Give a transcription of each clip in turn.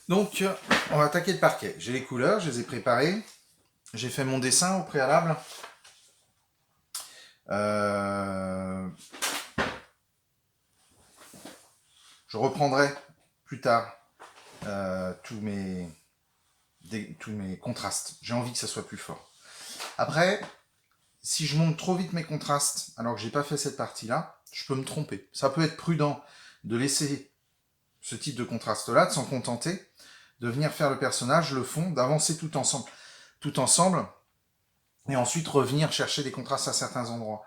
Donc, on va attaquer le parquet. J'ai les couleurs, je les ai préparées. J'ai fait mon dessin au préalable. Je reprendrai plus tard tous mes contrastes. J'ai envie que ça soit plus fort. Après, si je monte trop vite mes contrastes, alors que j'ai pas fait cette partie-là, je peux me tromper. Ça peut être prudent de laisser ce type de contraste-là, de s'en contenter, de venir faire le personnage, le fond, d'avancer tout ensemble, et ensuite revenir chercher des contrastes à certains endroits.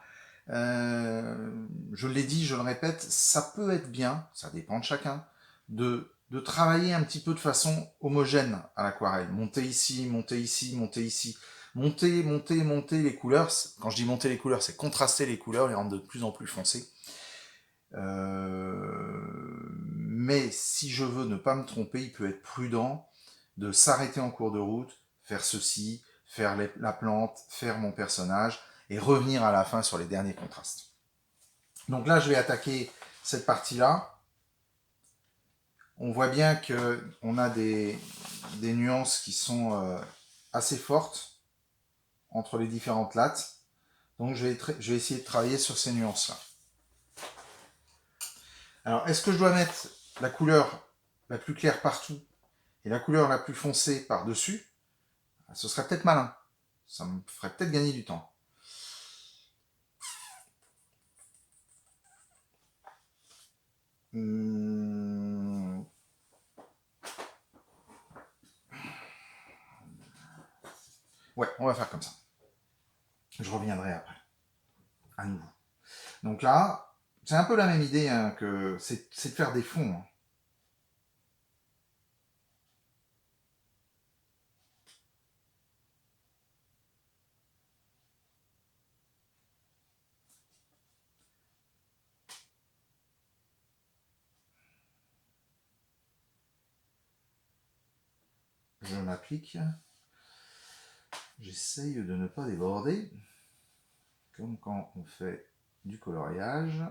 Je l'ai dit, je le répète, ça peut être bien, ça dépend de chacun, de travailler un petit peu de façon homogène à l'aquarelle. Monter ici, monter ici, monter ici. Monter les couleurs. Quand je dis monter les couleurs, c'est contraster les couleurs, les rendre de plus en plus foncées. Mais si je veux ne pas me tromper, il peut être prudent de s'arrêter en cours de route, faire ceci, faire la plante, faire mon personnage, et revenir à la fin sur les derniers contrastes. Donc là, je vais attaquer cette partie-là. On voit bien qu'on a des nuances qui sont assez fortes entre les différentes lattes. Donc je vais essayer de travailler sur ces nuances-là. Alors, est-ce que je dois mettre la couleur la plus claire partout et la couleur la plus foncée par-dessus? Ce serait peut-être malin. Ça me ferait peut-être gagner du temps. Ouais, on va faire comme ça. Je reviendrai après, à nouveau. Donc là, c'est un peu la même idée hein, que c'est de faire des fonds. Hein. Je m'applique. J'essaye de ne pas déborder, comme quand on fait du coloriage.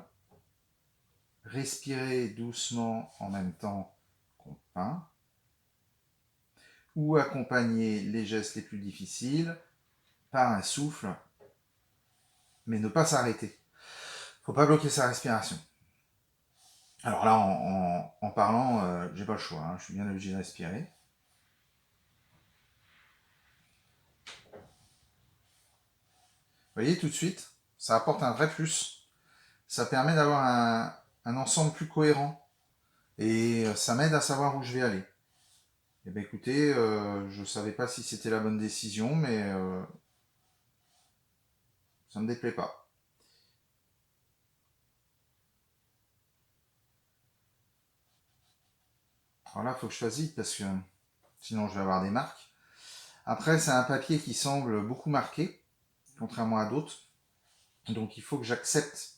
Respirer doucement en même temps qu'on peint. Ou accompagner les gestes les plus difficiles par un souffle, mais ne pas s'arrêter. Faut pas bloquer sa respiration. Alors là, en parlant, j'ai pas le choix, hein, je suis bien obligé de respirer. Vous voyez, tout de suite, ça apporte un vrai plus. Ça permet d'avoir un ensemble plus cohérent. Et ça m'aide à savoir où je vais aller. Eh bien écoutez, je ne savais pas si c'était la bonne décision, mais ça ne me déplaît pas. Alors là, il faut que je fasse vite parce que sinon je vais avoir des marques. Après, c'est un papier qui semble beaucoup marqué, contrairement à d'autres. Donc il faut que j'accepte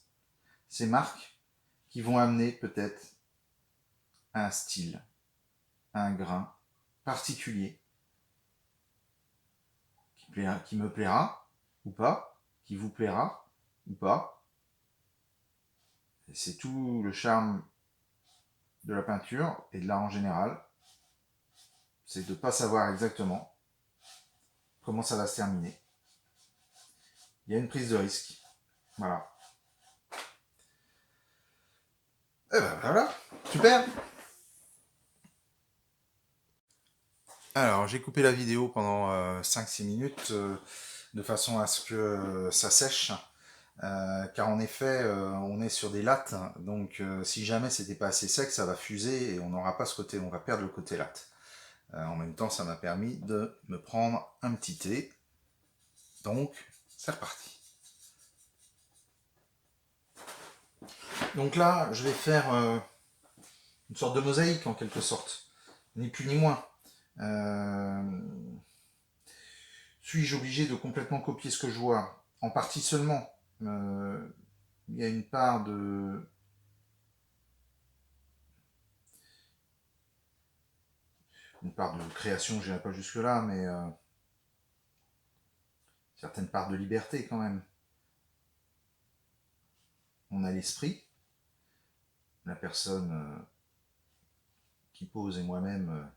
ces marques qui vont amener peut-être un style, un grain particulier qui me plaira ou pas, qui vous plaira ou pas. Et c'est tout le charme de la peinture et de l'art en général. C'est de ne pas savoir exactement comment ça va se terminer. Il y a une prise de risque. Voilà. Et ben voilà, super. Alors, j'ai coupé la vidéo pendant 5-6 minutes de façon à ce que ça sèche. Car en effet, on est sur des lattes, donc si jamais c'était pas assez sec, ça va fuser et on n'aura pas ce côté, on va perdre le côté latte. En même temps, ça m'a permis de me prendre un petit thé. Donc, c'est reparti. Donc là, je vais faire une sorte de mosaïque en quelque sorte, ni plus ni moins. Suis-je obligé de complètement copier ce que je vois? En partie seulement. Il y a une part de création, je n'irai pas jusque là, mais certaines parts de liberté quand même. On a l'esprit, la personne qui pose et moi-même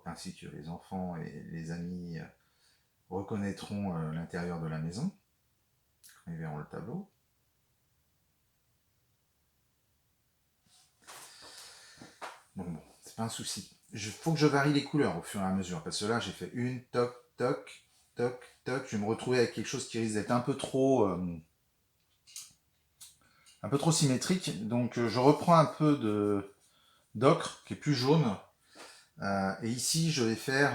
ainsi que les enfants et les amis reconnaîtront l'intérieur de la maison. Ils verront le tableau. Donc bon, c'est pas un souci. Il faut que je varie les couleurs au fur et à mesure, parce que là j'ai fait une, toc, toc, toc, toc. Je vais me retrouver avec quelque chose qui risque d'être un peu trop symétrique. Donc je reprends un peu d'ocre qui est plus jaune. Et ici je vais faire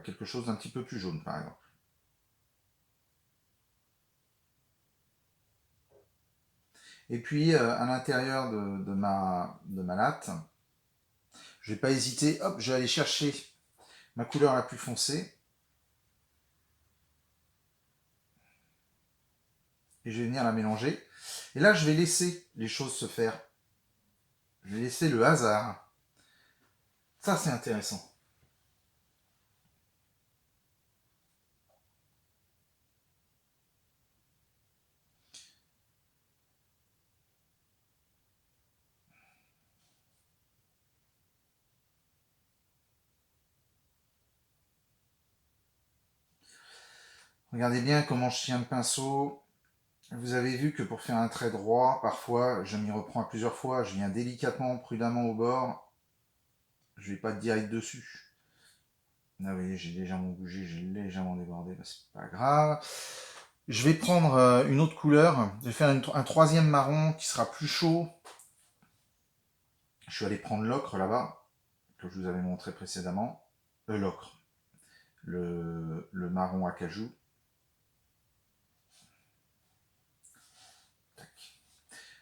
quelque chose d'un petit peu plus jaune par exemple. Et puis à l'intérieur de ma latte, je vais pas hésiter, hop, je vais aller chercher ma couleur la plus foncée. Et je vais venir la mélanger. Et là, je vais laisser les choses se faire. Je vais laisser le hasard. Ça, c'est intéressant. Regardez bien comment je tiens le pinceau. Vous avez vu que pour faire un trait droit, parfois, je m'y reprends à plusieurs fois. Je viens délicatement, prudemment au bord. Je ne vais pas direct dessus. Là, vous voyez, j'ai légèrement bougé, j'ai légèrement débordé. Bah, c'est pas grave. Je vais prendre une autre couleur. Je vais faire un troisième marron qui sera plus chaud. Je suis allé prendre l'ocre là-bas, que je vous avais montré précédemment. L'ocre. Le marron acajou.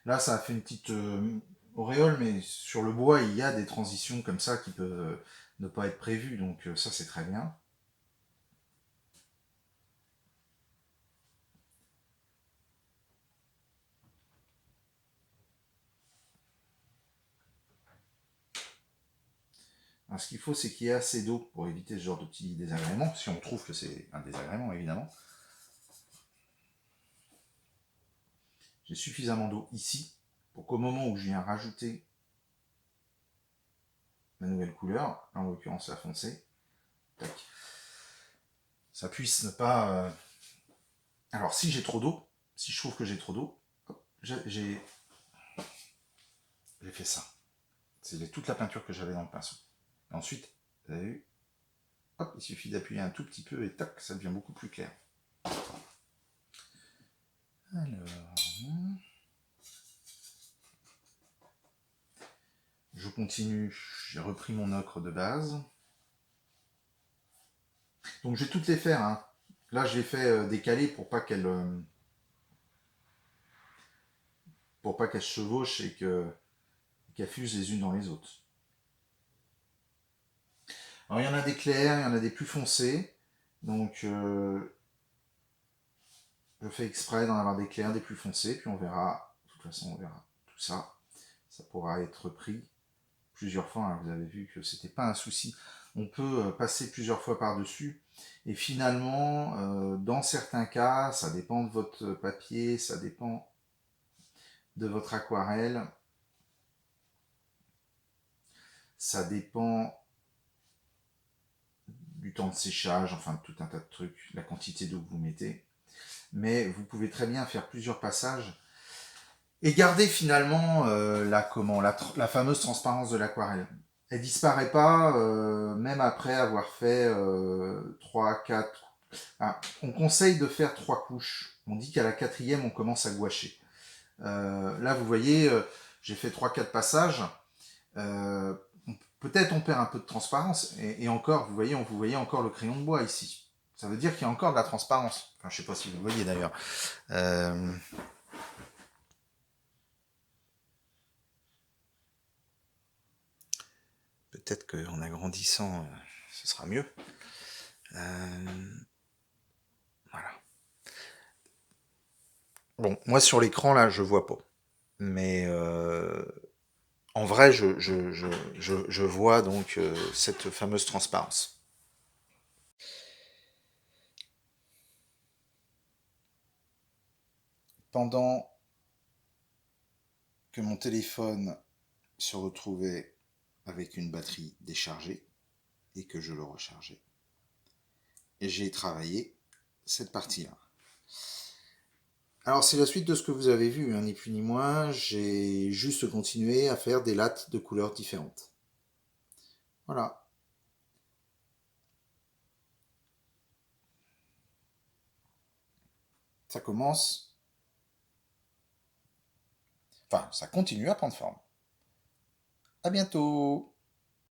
Là, ça a fait une petite auréole, mais sur le bois, il y a des transitions comme ça qui peuvent ne pas être prévues, donc ça, c'est très bien. Alors, ce qu'il faut, c'est qu'il y ait assez d'eau pour éviter ce genre de petits désagréments, si on trouve que c'est un désagrément, évidemment. J'ai suffisamment d'eau ici pour qu'au moment où je viens rajouter ma nouvelle couleur, en l'occurrence la foncée, tac, ça puisse ne pas... Alors si j'ai trop d'eau, si je trouve que j'ai trop d'eau, j'ai fait ça. C'est toute la peinture que j'avais dans le pinceau. Et ensuite, vous avez vu, hop, il suffit d'appuyer un tout petit peu et tac, ça devient beaucoup plus clair. Alors, je continue, j'ai repris mon ocre de base. Donc je vais toutes les faire, hein. Là, je les fais décaler pour pas qu'elles se chevauchent et qu'elles fusent les unes dans les autres. Alors il y en a des clairs, il y en a des plus foncés. Donc je fais exprès d'en avoir des clairs, des plus foncés, puis on verra. De toute façon, on verra tout ça. Ça pourra être pris plusieurs fois. Hein. Vous avez vu que c'était pas un souci. On peut passer plusieurs fois par-dessus. Et finalement, dans certains cas, ça dépend de votre papier, ça dépend de votre aquarelle, ça dépend du temps de séchage, enfin tout un tas de trucs, la quantité d'eau que vous mettez. Mais vous pouvez très bien faire plusieurs passages et garder finalement la fameuse transparence de l'aquarelle. Elle disparaît pas, même après avoir fait 3, 4. Ah, on conseille de faire 3 couches. On dit qu'à la quatrième, on commence à gouacher. Là, vous voyez, j'ai fait 3, 4 passages. Euh, Peut-être on perd un peu de transparence. Et encore, vous voyez encore le crayon de bois ici. Ça veut dire qu'il y a encore de la transparence. Enfin, je sais pas si vous le voyez d'ailleurs. Euh, Peut-être qu'en agrandissant, ce sera mieux. Voilà. Bon, moi sur l'écran là, je vois pas. Mais en vrai, je vois donc cette fameuse transparence. Pendant que mon téléphone se retrouvait avec une batterie déchargée, et que je le rechargeais. Et j'ai travaillé cette partie-là. Alors c'est la suite de ce que vous avez vu, hein, ni plus ni moins. J'ai juste continué à faire des lattes de couleurs différentes. Voilà. Ça commence... Enfin, ça continue à prendre forme. À bientôt!